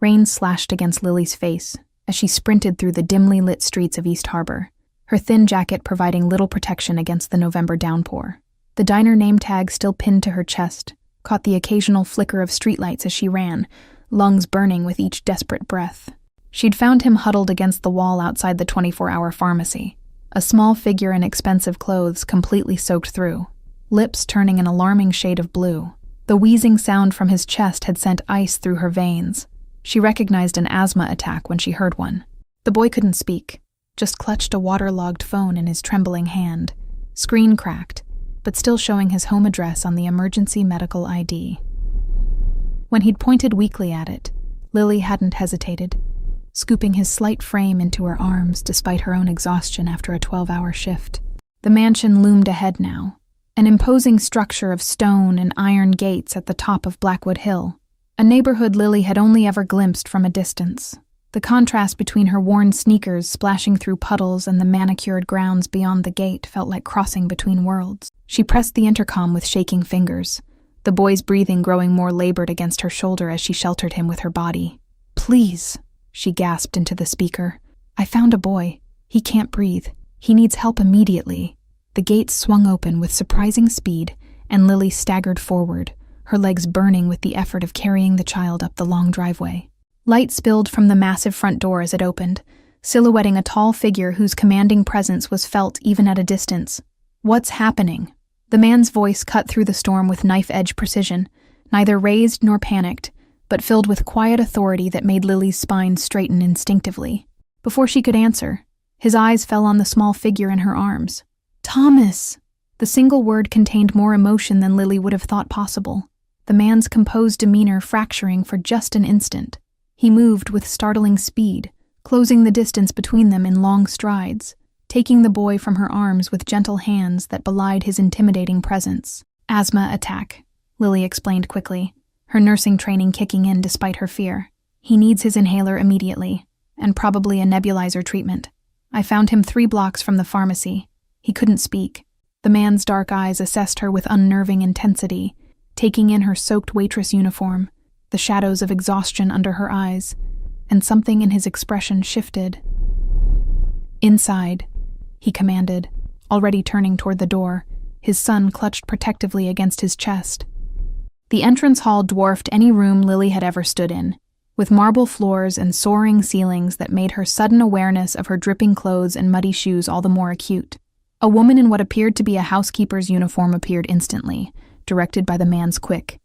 Rain slashed against Lily's face as she sprinted through the dimly lit streets of East Harbor, her thin jacket providing little protection against the November downpour. The diner name tag still pinned to her chest caught the occasional flicker of streetlights as she ran, lungs burning with each desperate breath. She'd found him huddled against the wall outside the 24-hour pharmacy, a small figure in expensive clothes completely soaked through, lips turning an alarming shade of blue. The wheezing sound from his chest had sent ice through her veins. She recognized an asthma attack when she heard one. The boy couldn't speak, just clutched a waterlogged phone in his trembling hand, screen cracked, but still showing his home address on the emergency medical ID. When he'd pointed weakly at it, Lily hadn't hesitated, scooping his slight frame into her arms despite her own exhaustion after a 12-hour shift. The mansion loomed ahead now, an imposing structure of stone and iron gates at the top of Blackwood Hill, a neighborhood Lily had only ever glimpsed from a distance. The contrast between her worn sneakers splashing through puddles and the manicured grounds beyond the gate felt like crossing between worlds. She pressed the intercom with shaking fingers, the boy's breathing growing more labored against her shoulder as she sheltered him with her body. "Please," she gasped into the speaker. "I found a boy. He can't breathe. He needs help immediately." The gates swung open with surprising speed, and Lily staggered forward, her legs burning with the effort of carrying the child up the long driveway. Light spilled from the massive front door as it opened, silhouetting a tall figure whose commanding presence was felt even at a distance. "What's happening?" The man's voice cut through the storm with knife-edge precision, neither raised nor panicked, but filled with quiet authority that made Lily's spine straighten instinctively. Before she could answer, his eyes fell on the small figure in her arms. "Thomas!" The single word contained more emotion than Lily would have thought possible, the man's composed demeanor fracturing for just an instant. He moved with startling speed, closing the distance between them in long strides, taking the boy from her arms with gentle hands that belied his intimidating presence. "Asthma attack," Lily explained quickly, her nursing training kicking in despite her fear. "He needs his inhaler immediately, and probably a nebulizer treatment. I found him 3 blocks from the pharmacy." He couldn't speak. The man's dark eyes assessed her with unnerving intensity, taking in her soaked waitress uniform, the shadows of exhaustion under her eyes, and something in his expression shifted. "Inside," he commanded, already turning toward the door, his son clutched protectively against his chest. The entrance hall dwarfed any room Lily had ever stood in, with marble floors and soaring ceilings that made her sudden awareness of her dripping clothes and muddy shoes all the more acute. A woman in what appeared to be a housekeeper's uniform appeared instantly, directed by the man's quick,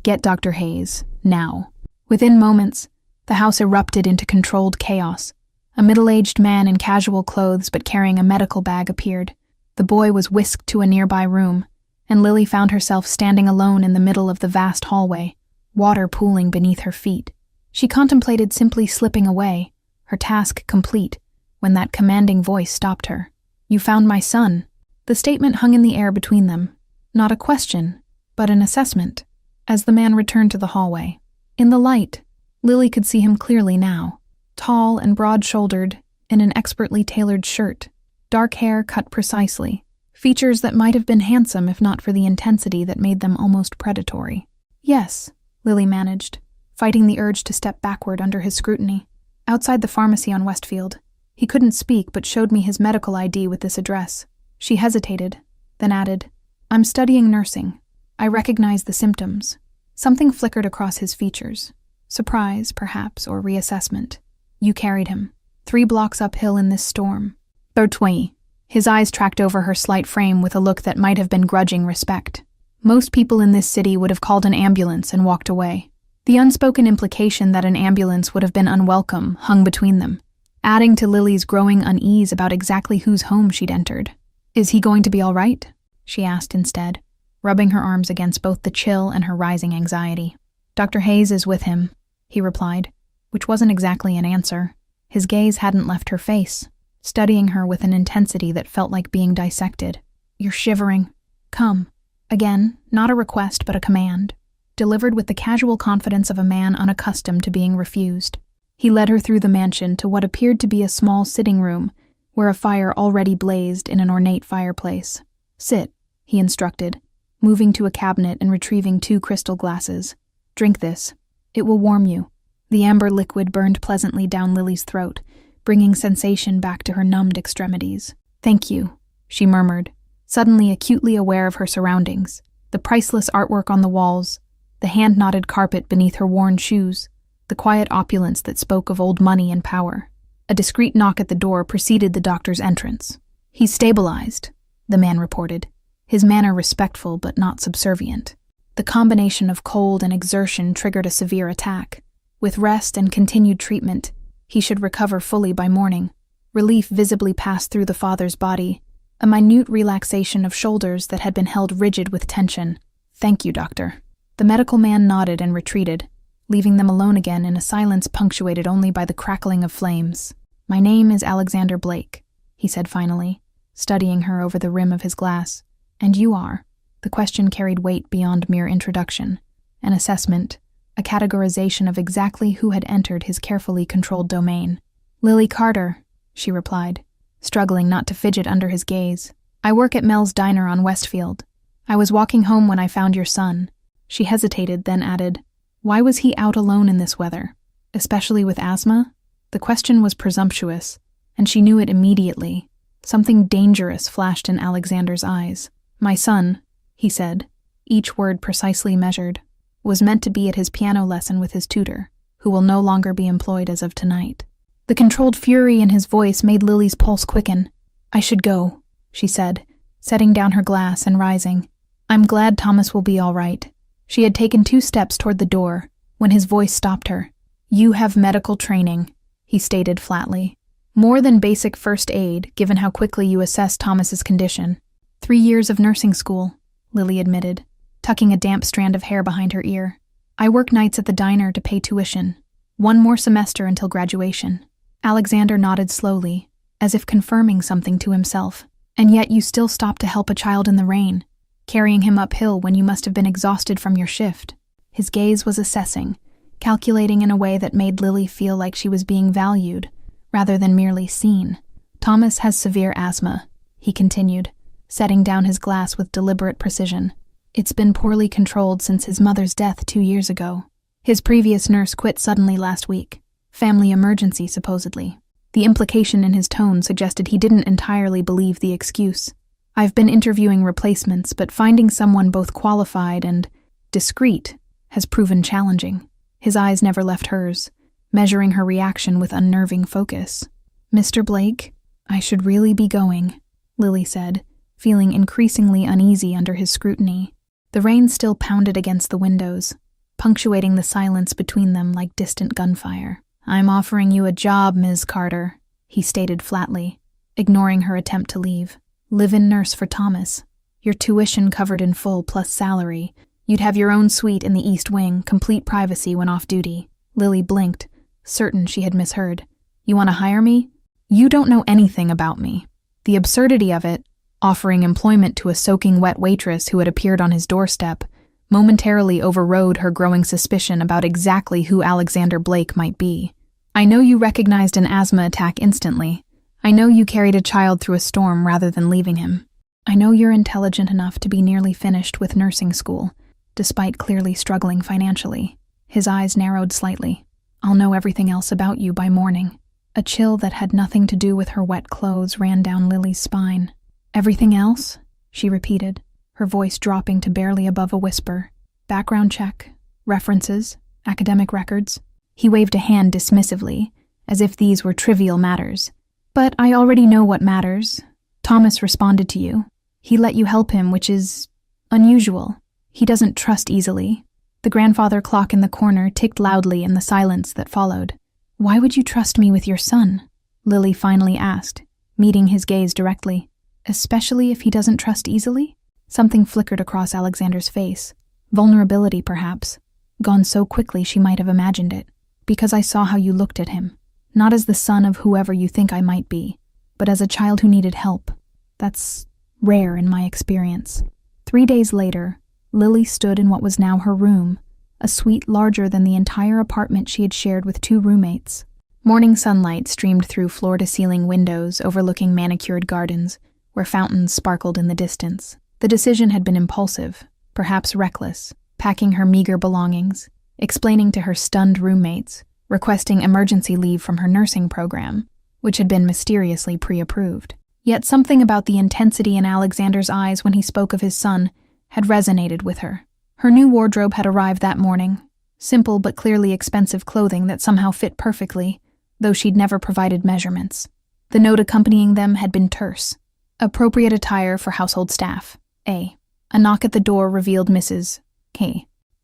"Get Dr. Hayes, now." Within moments, the house erupted into controlled chaos. A middle-aged man in casual clothes but carrying a medical bag appeared. The boy was whisked to a nearby room, and Lily found herself standing alone in the middle of the vast hallway, water pooling beneath her feet. She contemplated simply slipping away, her task complete, when that commanding voice stopped her. "You found my son." The statement hung in the air between them, not a question, but an assessment, as the man returned to the hallway. In the light, Lily could see him clearly now, tall and broad-shouldered, in an expertly tailored shirt, dark hair cut precisely, features that might have been handsome if not for the intensity that made them almost predatory. "Yes," Lily managed, fighting the urge to step backward under his scrutiny. "Outside the pharmacy on Westfield. He couldn't speak but showed me his medical ID with this address." She hesitated, then added, "I'm studying nursing. I recognize the symptoms." Something flickered across his features. Surprise, perhaps, or reassessment. "You carried him 3 blocks uphill in this storm." Bertouin. His eyes tracked over her slight frame with a look that might have been grudging respect. Most people in this city would have called an ambulance and walked away. The unspoken implication that an ambulance would have been unwelcome hung between them, adding to Lily's growing unease about exactly whose home she'd entered. "Is he going to be all right?" she asked instead, rubbing her arms against both the chill and her rising anxiety. "Dr. Hayes is with him," he replied, which wasn't exactly an answer. His gaze hadn't left her face, studying her with an intensity that felt like being dissected. "You're shivering. Come." Again, not a request but a command, delivered with the casual confidence of a man unaccustomed to being refused. He led her through the mansion to what appeared to be a small sitting room, where a fire already blazed in an ornate fireplace. "Sit," he instructed, moving to a cabinet and retrieving 2 crystal glasses. "Drink this. It will warm you." The amber liquid burned pleasantly down Lily's throat, bringing sensation back to her numbed extremities. "Thank you," she murmured, suddenly acutely aware of her surroundings. The priceless artwork on the walls, the hand-knotted carpet beneath her worn shoes, the quiet opulence that spoke of old money and power. A discreet knock at the door preceded the doctor's entrance. "He's stabilized," the man reported, his manner respectful but not subservient. The combination of cold and exertion triggered a severe attack. With rest and continued treatment, he should recover fully by morning. Relief visibly passed through the father's body, a minute relaxation of shoulders that had been held rigid with tension. "Thank you, doctor." The medical man nodded and retreated, leaving them alone again in a silence punctuated only by the crackling of flames. "My name is Alexander Blake," he said finally, studying her over the rim of his glass. "And you are?" The question carried weight beyond mere introduction, an assessment, a categorization of exactly who had entered his carefully controlled domain. "Lily Carter," she replied, struggling not to fidget under his gaze. "I work at Mel's Diner on Westfield. I was walking home when I found your son." She hesitated, then added, "Why was he out alone in this weather? Especially with asthma?" The question was presumptuous, and she knew it immediately. Something dangerous flashed in Alexander's eyes. "My son," he said, each word precisely measured, "was meant to be at his piano lesson with his tutor, who will no longer be employed as of tonight." The controlled fury in his voice made Lily's pulse quicken. "I should go," she said, setting down her glass and rising. "I'm glad Thomas will be all right." She had taken 2 steps toward the door when his voice stopped her. "You have medical training," he stated flatly. "More than basic first aid, given how quickly you assessed Thomas's condition." 3 years of nursing school, Lily admitted, tucking a damp strand of hair behind her ear. "I work nights at the diner to pay tuition. 1 more semester until graduation." Alexander nodded slowly, as if confirming something to himself. "And yet you still stopped to help a child in the rain, carrying him uphill when you must have been exhausted from your shift." His gaze was assessing, calculating in a way that made Lily feel like she was being valued, rather than merely seen. "Thomas has severe asthma," he continued, setting down his glass with deliberate precision. "It's been poorly controlled since his mother's death 2 years ago. His previous nurse quit suddenly last week. Family emergency, supposedly." The implication in his tone suggested he didn't entirely believe the excuse. "I've been interviewing replacements, but finding someone both qualified and discreet has proven challenging." His eyes never left hers, measuring her reaction with unnerving focus. "Mr. Blake, I should really be going," Lily said, feeling increasingly uneasy under his scrutiny. The rain still pounded against the windows, punctuating the silence between them like distant gunfire. "I'm offering you a job, Ms. Carter," he stated flatly, ignoring her attempt to leave. "Live-in nurse for Thomas. Your tuition covered in full plus salary. You'd have your own suite in the East Wing, complete privacy when off duty." Lily blinked, certain she had misheard. "You want to hire me? You don't know anything about me." The absurdity of it, offering employment to a soaking wet waitress who had appeared on his doorstep, momentarily overrode her growing suspicion about exactly who Alexander Blake might be. "I know you recognized an asthma attack instantly. I know you carried a child through a storm rather than leaving him. I know you're intelligent enough to be nearly finished with nursing school, despite clearly struggling financially." His eyes narrowed slightly. "I'll know everything else about you by morning." A chill that had nothing to do with her wet clothes ran down Lily's spine. "Everything else?" she repeated, her voice dropping to barely above a whisper. "Background check, references, academic records." He waved a hand dismissively, as if these were trivial matters. "But I already know what matters. Thomas responded to you. He let you help him, which is unusual. He doesn't trust easily." The grandfather clock in the corner ticked loudly in the silence that followed. "Why would you trust me with your son?" Lily finally asked, meeting his gaze directly. "Especially if he doesn't trust easily?" Something flickered across Alexander's face. Vulnerability, perhaps, gone so quickly she might have imagined it. "Because I saw how you looked at him. Not as the son of whoever you think I might be, but as a child who needed help. That's rare in my experience." 3 days later, Lily stood in what was now her room, a suite larger than the entire apartment she had shared with 2 roommates. Morning sunlight streamed through floor-to-ceiling windows overlooking manicured gardens, where fountains sparkled in the distance. The decision had been impulsive, perhaps reckless, packing her meager belongings, explaining to her stunned roommates, requesting emergency leave from her nursing program, which had been mysteriously pre-approved. Yet something about the intensity in Alexander's eyes when he spoke of his son had resonated with her. Her new wardrobe had arrived that morning, simple but clearly expensive clothing that somehow fit perfectly, though she'd never provided measurements. The note accompanying them had been terse. Appropriate attire for household staff. A knock at the door revealed Mrs.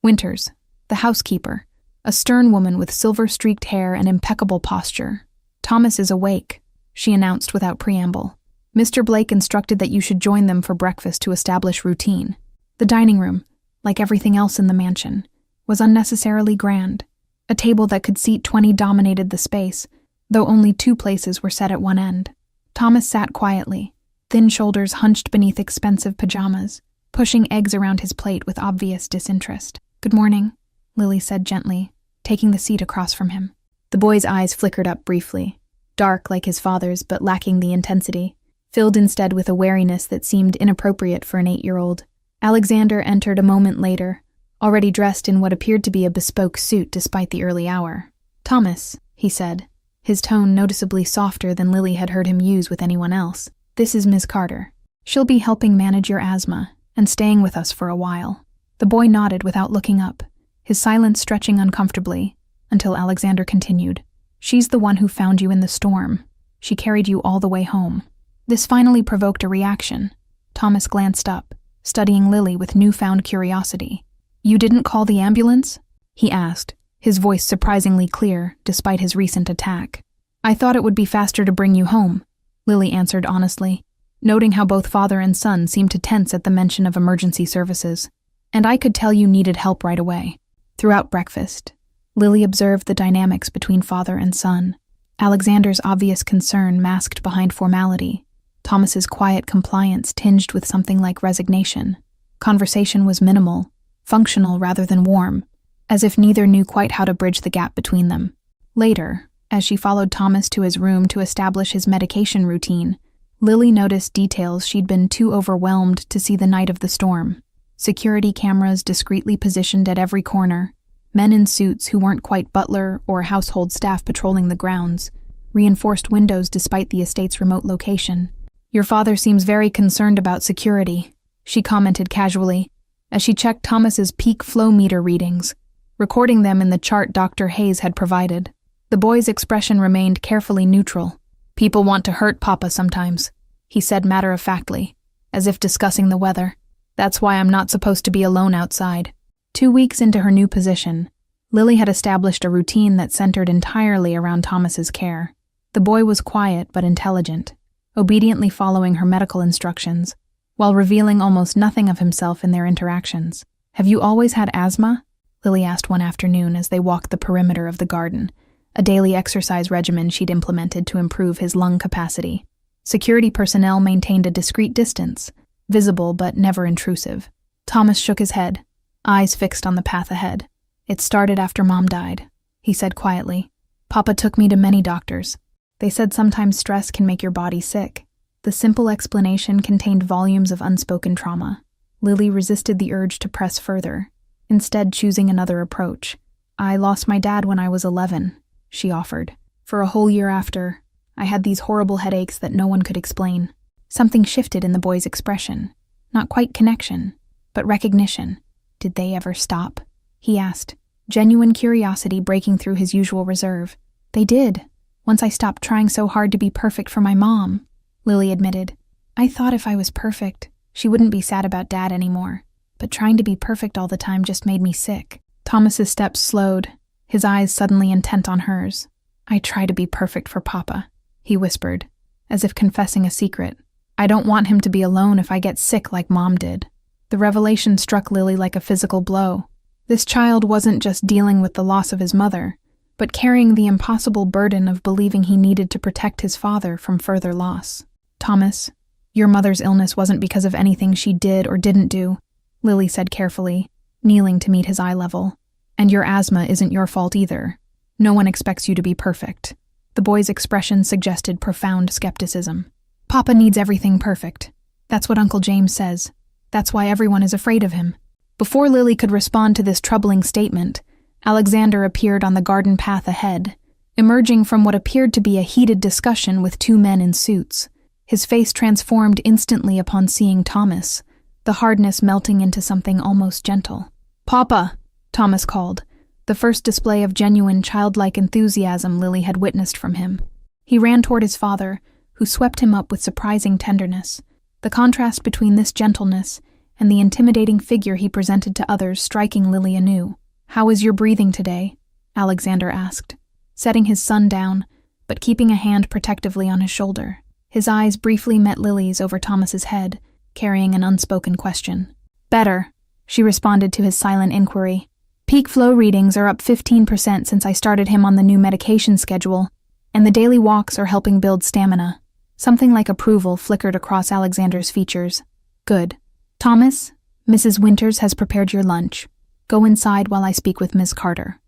Winters, the housekeeper, a stern woman with silver-streaked hair and impeccable posture. "Thomas is awake," she announced without preamble. "Mr. Blake instructed that you should join them for breakfast to establish routine." The dining room, like everything else in the mansion, was unnecessarily grand. A table that could seat 20 dominated the space, though only 2 places were set at one end. Thomas sat quietly, thin shoulders hunched beneath expensive pajamas, pushing eggs around his plate with obvious disinterest. "Good morning," Lily said gently, taking the seat across from him. The boy's eyes flickered up briefly, dark like his father's but lacking the intensity, filled instead with a wariness that seemed inappropriate for an 8-year-old. Alexander entered a moment later, already dressed in what appeared to be a bespoke suit despite the early hour. "Thomas," he said, his tone noticeably softer than Lily had heard him use with anyone else. "This is Ms. Carter. She'll be helping manage your asthma and staying with us for a while." The boy nodded without looking up, his silence stretching uncomfortably, until Alexander continued. "She's the one who found you in the storm. She carried you all the way home." This finally provoked a reaction. Thomas glanced up, studying Lily with newfound curiosity. "You didn't call the ambulance?" he asked, his voice surprisingly clear despite his recent attack. "I thought it would be faster to bring you home," Lily answered honestly, noting how both father and son seemed to tense at the mention of emergency services. "And I could tell you needed help right away." Throughout breakfast, Lily observed the dynamics between father and son. Alexander's obvious concern masked behind formality, Thomas's quiet compliance tinged with something like resignation. Conversation was minimal, functional rather than warm, as if neither knew quite how to bridge the gap between them. Later, as she followed Thomas to his room to establish his medication routine, Lily noticed details she'd been too overwhelmed to see the night of the storm. Security cameras discreetly positioned at every corner, men in suits who weren't quite butler or household staff patrolling the grounds, reinforced windows despite the estate's remote location. "Your father seems very concerned about security," she commented casually, as she checked Thomas's peak flow meter readings, recording them in the chart Dr. Hayes had provided. The boy's expression remained carefully neutral. "People want to hurt Papa sometimes," he said matter-of-factly, as if discussing the weather. "That's why I'm not supposed to be alone outside." 2 weeks into her new position, Lily had established a routine that centered entirely around Thomas's care. The boy was quiet but intelligent, obediently following her medical instructions, while revealing almost nothing of himself in their interactions. "Have you always had asthma?" Lily asked one afternoon as they walked the perimeter of the garden, a daily exercise regimen she'd implemented to improve his lung capacity. Security personnel maintained a discreet distance, visible but never intrusive. Thomas shook his head, eyes fixed on the path ahead. "It started after Mom died," he said quietly. "Papa took me to many doctors. They said sometimes stress can make your body sick." The simple explanation contained volumes of unspoken trauma. Lily resisted the urge to press further, instead choosing another approach. "I lost my dad when I was 11, she offered. "For a whole year after, I had these horrible headaches that no one could explain." Something shifted in the boy's expression. Not quite connection, but recognition. "Did they ever stop?" he asked, genuine curiosity breaking through his usual reserve. "They did. Once I stopped trying so hard to be perfect for my mom," Lily admitted. "I thought if I was perfect, she wouldn't be sad about Dad anymore. But trying to be perfect all the time just made me sick." Thomas's steps slowed, his eyes suddenly intent on hers. "I try to be perfect for Papa," he whispered, as if confessing a secret. "I don't want him to be alone if I get sick like Mom did." The revelation struck Lily like a physical blow. This child wasn't just dealing with the loss of his mother, but carrying the impossible burden of believing he needed to protect his father from further loss. "Thomas, your mother's illness wasn't because of anything she did or didn't do," Lily said carefully, kneeling to meet his eye level. "And your asthma isn't your fault either. No one expects you to be perfect." The boy's expression suggested profound skepticism. "Papa needs everything perfect. That's what Uncle James says. That's why everyone is afraid of him." Before Lily could respond to this troubling statement, Alexander appeared on the garden path ahead, emerging from what appeared to be a heated discussion with two men in suits. His face transformed instantly upon seeing Thomas, the hardness melting into something almost gentle. "Papa," Thomas called, the first display of genuine childlike enthusiasm Lily had witnessed from him. He ran toward his father, who swept him up with surprising tenderness. The contrast between this gentleness and the intimidating figure he presented to others striking Lily anew. "How is your breathing today?" Alexander asked, setting his son down, but keeping a hand protectively on his shoulder. His eyes briefly met Lily's over Thomas's head, carrying an unspoken question. "Better," she responded to his silent inquiry. "Peak flow readings are up 15% since I started him on the new medication schedule, and the daily walks are helping build stamina." Something like approval flickered across Alexander's features. "Good. Thomas, Mrs. Winters has prepared your lunch. Go inside while I speak with Ms. Carter."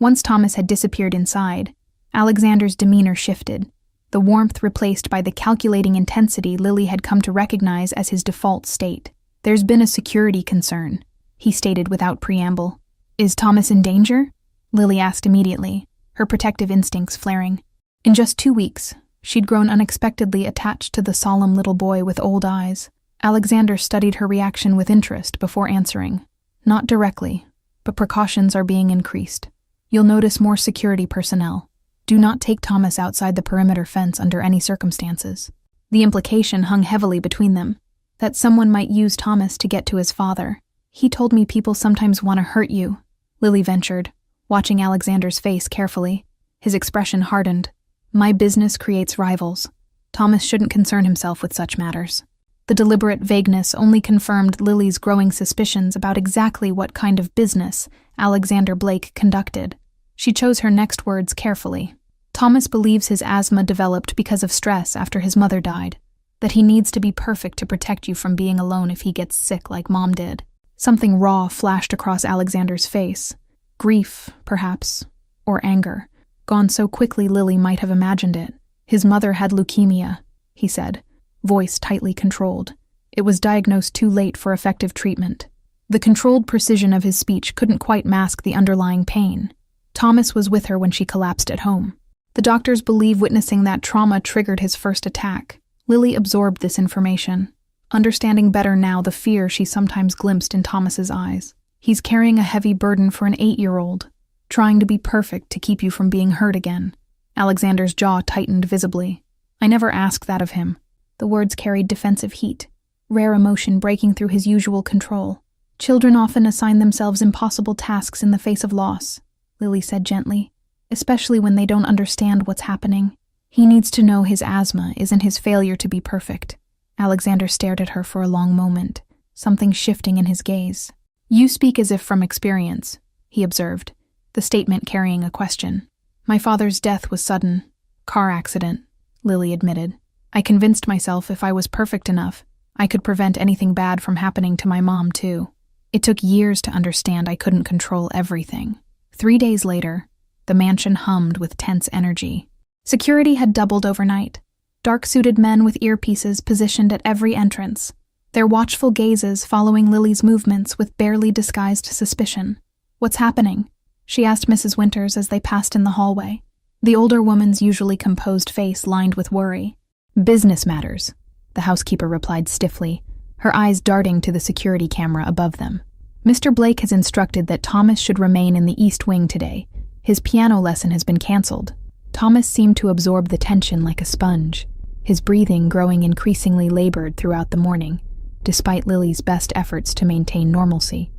Once Thomas had disappeared inside, Alexander's demeanor shifted, the warmth replaced by the calculating intensity Lily had come to recognize as his default state. "There's been a security concern," he stated without preamble. "Is Thomas in danger?" Lily asked immediately, her protective instincts flaring. In just 2 weeks, she'd grown unexpectedly attached to the solemn little boy with old eyes. Alexander studied her reaction with interest before answering. "Not directly, but precautions are being increased. You'll notice more security personnel. Do not take Thomas outside the perimeter fence under any circumstances." The implication hung heavily between them, that someone might use Thomas to get to his father. "He told me people sometimes want to hurt you," Lily ventured, watching Alexander's face carefully. His expression hardened. "My business creates rivals. Thomas shouldn't concern himself with such matters." The deliberate vagueness only confirmed Lily's growing suspicions about exactly what kind of business Alexander Blake conducted. She chose her next words carefully. "Thomas believes his asthma developed because of stress after his mother died, that he needs to be perfect to protect you from being alone if he gets sick like Mom did." Something raw flashed across Alexander's face. Grief, perhaps, or anger, gone so quickly Lily might have imagined it. "His mother had leukemia," he said, voice tightly controlled. It was diagnosed too late for effective treatment. The controlled precision of his speech couldn't quite mask the underlying pain. Thomas was with her when she collapsed at home. The doctors believe witnessing that trauma triggered his first attack. Lily absorbed this information, understanding better now the fear she sometimes glimpsed in Thomas's eyes. "He's carrying a heavy burden for an 8-year-old, trying to be perfect to keep you from being hurt again." Alexander's jaw tightened visibly. "I never asked that of him." The words carried defensive heat, rare emotion breaking through his usual control. "Children often assign themselves impossible tasks in the face of loss," Lily said gently, "especially when they don't understand what's happening. He needs to know his asthma isn't his failure to be perfect." Alexander stared at her for a long moment, something shifting in his gaze. "You speak as if from experience," he observed, the statement carrying a question. "My father's death was sudden. Car accident," Lily admitted. "I convinced myself if I was perfect enough, I could prevent anything bad from happening to my mom too. It took years to understand I couldn't control everything." 3 days later, the mansion hummed with tense energy. Security had doubled overnight. Dark-suited men with earpieces positioned at every entrance, their watchful gazes following Lily's movements with barely disguised suspicion. "What's happening?" she asked Mrs. Winters as they passed in the hallway. The older woman's usually composed face lined with worry. "Business matters," the housekeeper replied stiffly, her eyes darting to the security camera above them. "Mr. Blake has instructed that Thomas should remain in the East Wing today. His piano lesson has been canceled." Thomas seemed to absorb the tension like a sponge, his breathing growing increasingly labored throughout the morning, despite Lily's best efforts to maintain normalcy.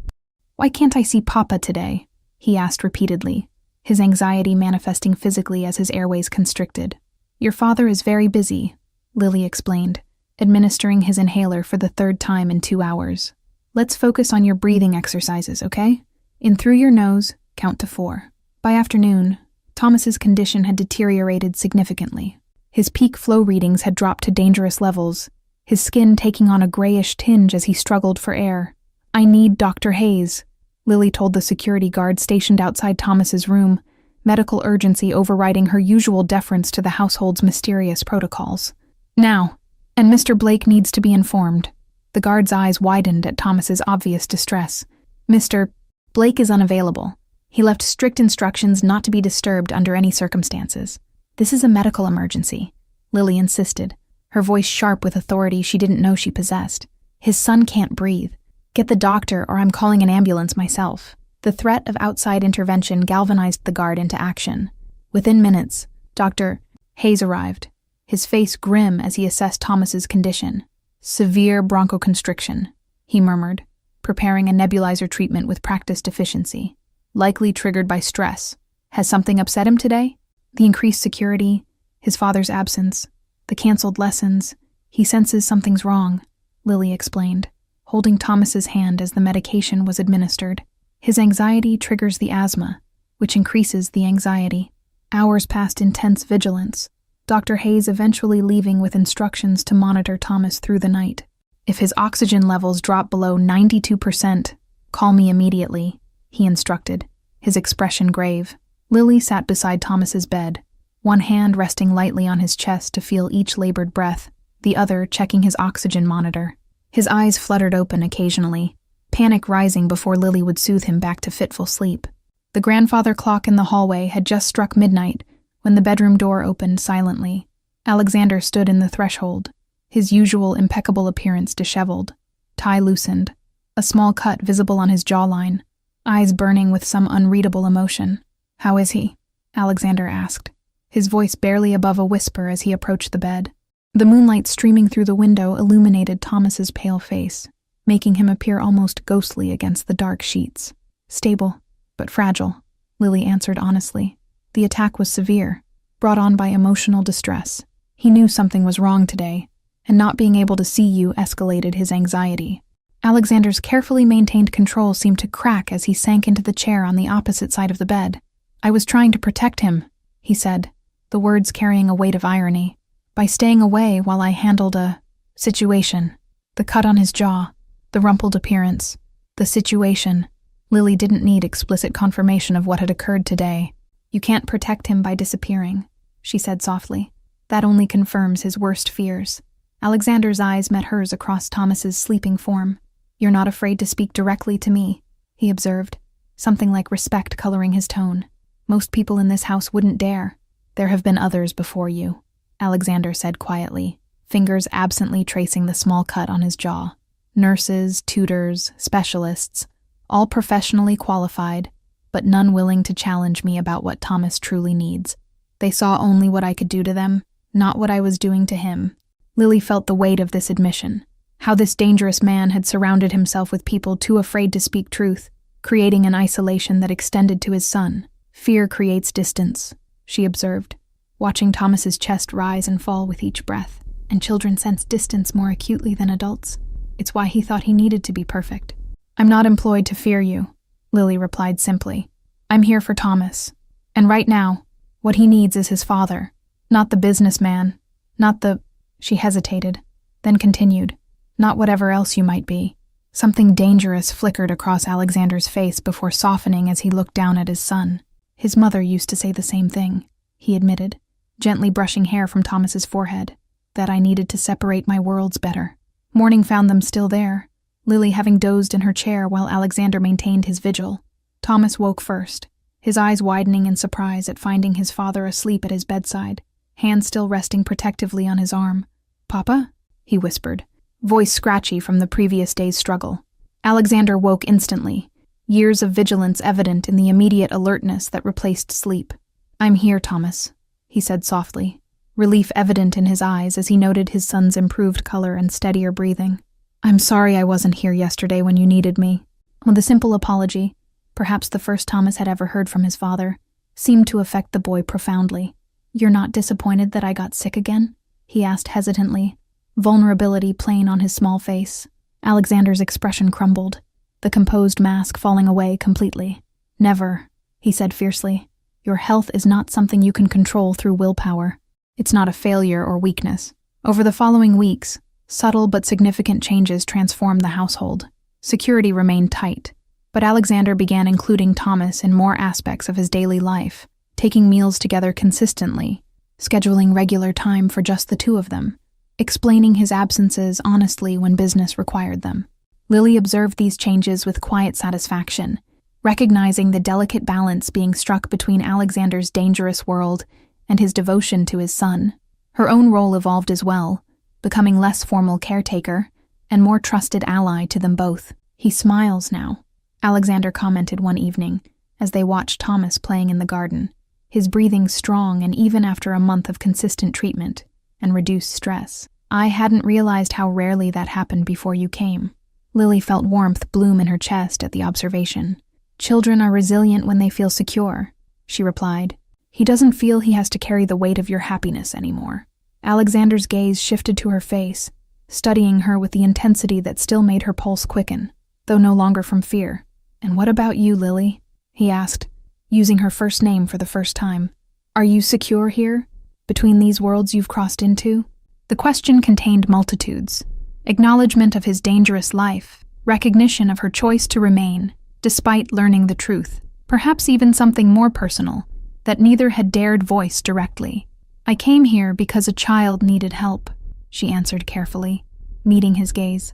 "Why can't I see Papa today?" he asked repeatedly, his anxiety manifesting physically as his airways constricted. "Your father is very busy," Lily explained, administering his inhaler for the 3rd time in 2 hours. "Let's focus on your breathing exercises, okay? In through your nose, count to 4. By afternoon, Thomas's condition had deteriorated significantly. His peak flow readings had dropped to dangerous levels, his skin taking on a grayish tinge as he struggled for air. "I need Dr. Hayes," Lily told the security guard stationed outside Thomas's room, medical urgency overriding her usual deference to the household's mysterious protocols. "Now, and Mr. Blake needs to be informed." The guard's eyes widened at Thomas's obvious distress. "Mr. Blake is unavailable," He left strict instructions not to be disturbed under any circumstances. "This is a medical emergency," Lily insisted, her voice sharp with authority she didn't know she possessed. "His son can't breathe. Get the doctor or I'm calling an ambulance myself." The threat of outside intervention galvanized the guard into action. Within minutes, Dr. Hayes arrived, his face grim as he assessed Thomas's condition. "Severe bronchoconstriction," he murmured, preparing a nebulizer treatment with practiced efficiency. "Likely triggered by stress. Has something upset him today?" The increased security, his father's absence, the canceled lessons. "He senses something's wrong," Lily explained, holding Thomas's hand as the medication was administered. "His anxiety triggers the asthma, which increases the anxiety." Hours passed intense vigilance, Dr. Hayes eventually leaving with instructions to monitor Thomas through the night. "If his oxygen levels drop below 92%, call me immediately," he instructed, his expression grave. Lily sat beside Thomas's bed, one hand resting lightly on his chest to feel each labored breath, the other checking his oxygen monitor. His eyes fluttered open occasionally, panic rising before Lily would soothe him back to fitful sleep. The grandfather clock in the hallway had just struck midnight when the bedroom door opened silently. Alexander stood in the threshold, his usual impeccable appearance disheveled, tie loosened, a small cut visible on his jawline, eyes burning with some unreadable emotion. "How is he?" Alexander asked, his voice barely above a whisper as he approached the bed. The moonlight streaming through the window illuminated Thomas's pale face, making him appear almost ghostly against the dark sheets. "Stable, but fragile," Lily answered honestly. "The attack was severe, brought on by emotional distress. He knew something was wrong today, and not being able to see you escalated his anxiety." Alexander's carefully maintained control seemed to crack as he sank into the chair on the opposite side of the bed. "I was trying to protect him," he said, the words carrying a weight of irony, "by staying away while I handled a situation." The cut on his jaw, the rumpled appearance, the situation. Lily didn't need explicit confirmation of what had occurred today. "You can't protect him by disappearing," she said softly. "That only confirms his worst fears." Alexander's eyes met hers across Thomas's sleeping form. "You're not afraid to speak directly to me," he observed, something like respect coloring his tone. "Most people in this house wouldn't dare." "There have been others before you," Alexander said quietly, fingers absently tracing the small cut on his jaw. "Nurses, tutors, specialists, all professionally qualified, but none willing to challenge me about what Thomas truly needs. They saw only what I could do to them, not what I was doing to him." Lily felt the weight of this admission, how this dangerous man had surrounded himself with people too afraid to speak truth, creating an isolation that extended to his son. "Fear creates distance," she observed, watching Thomas's chest rise and fall with each breath. "And children sense distance more acutely than adults. It's why he thought he needed to be perfect." "I'm not employed to fear you," Lily replied simply. "I'm here for Thomas. And right now, what he needs is his father, not the businessman, not the—" She hesitated, then continued, "not whatever else you might be." Something dangerous flickered across Alexander's face before softening as he looked down at his son. "His mother used to say the same thing," he admitted, gently brushing hair from Thomas's forehead, "that I needed to separate my worlds better." Morning found them still there, Lily having dozed in her chair while Alexander maintained his vigil. Thomas woke first, his eyes widening in surprise at finding his father asleep at his bedside, hand still resting protectively on his arm. "Papa?" he whispered, voice scratchy from the previous day's struggle. Alexander woke instantly, years of vigilance evident in the immediate alertness that replaced sleep. "I'm here, Thomas," he said softly, relief evident in his eyes as he noted his son's improved color and steadier breathing. "I'm sorry I wasn't here yesterday when you needed me." With a simple apology, perhaps the first Thomas had ever heard from his father, seemed to affect the boy profoundly. "You're not disappointed that I got sick again?" he asked hesitantly, vulnerability plain on his small face. Alexander's expression crumbled, the composed mask falling away completely. "Never," he said fiercely. "Your health is not something you can control through willpower. It's not a failure or weakness." Over the following weeks, subtle but significant changes transformed the household. Security remained tight, but Alexander began including Thomas in more aspects of his daily life, taking meals together consistently, scheduling regular time for just the two of them, explaining his absences honestly when business required them. Lily observed these changes with quiet satisfaction, recognizing the delicate balance being struck between Alexander's dangerous world and his devotion to his son. Her own role evolved as well, becoming less formal caretaker and more trusted ally to them both. "He smiles now," Alexander commented one evening as they watched Thomas playing in the garden, his breathing strong and even after a month of consistent treatment and reduced stress. "I hadn't realized how rarely that happened before you came." Lily felt warmth bloom in her chest at the observation. "Children are resilient when they feel secure," she replied. "He doesn't feel he has to carry the weight of your happiness anymore." Alexander's gaze shifted to her face, studying her with the intensity that still made her pulse quicken, though no longer from fear. "And what about you, Lily?" he asked, using her first name for the first time. "Are you secure here, between these worlds you've crossed into?" The question contained multitudes: acknowledgement of his dangerous life, recognition of her choice to remain, despite learning the truth, perhaps even something more personal, that neither had dared voice directly. "I came here because a child needed help," she answered carefully, meeting his gaze.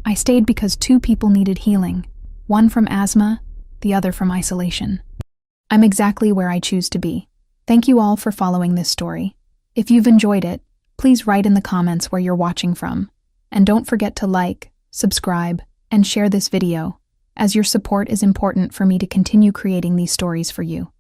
"I stayed because 2 people needed healing, one from asthma, the other from isolation. I'm exactly where I choose to be." Thank you all for following this story. If you've enjoyed it, please write in the comments where you're watching from. And don't forget to like, subscribe, and share this video, as your support is important for me to continue creating these stories for you.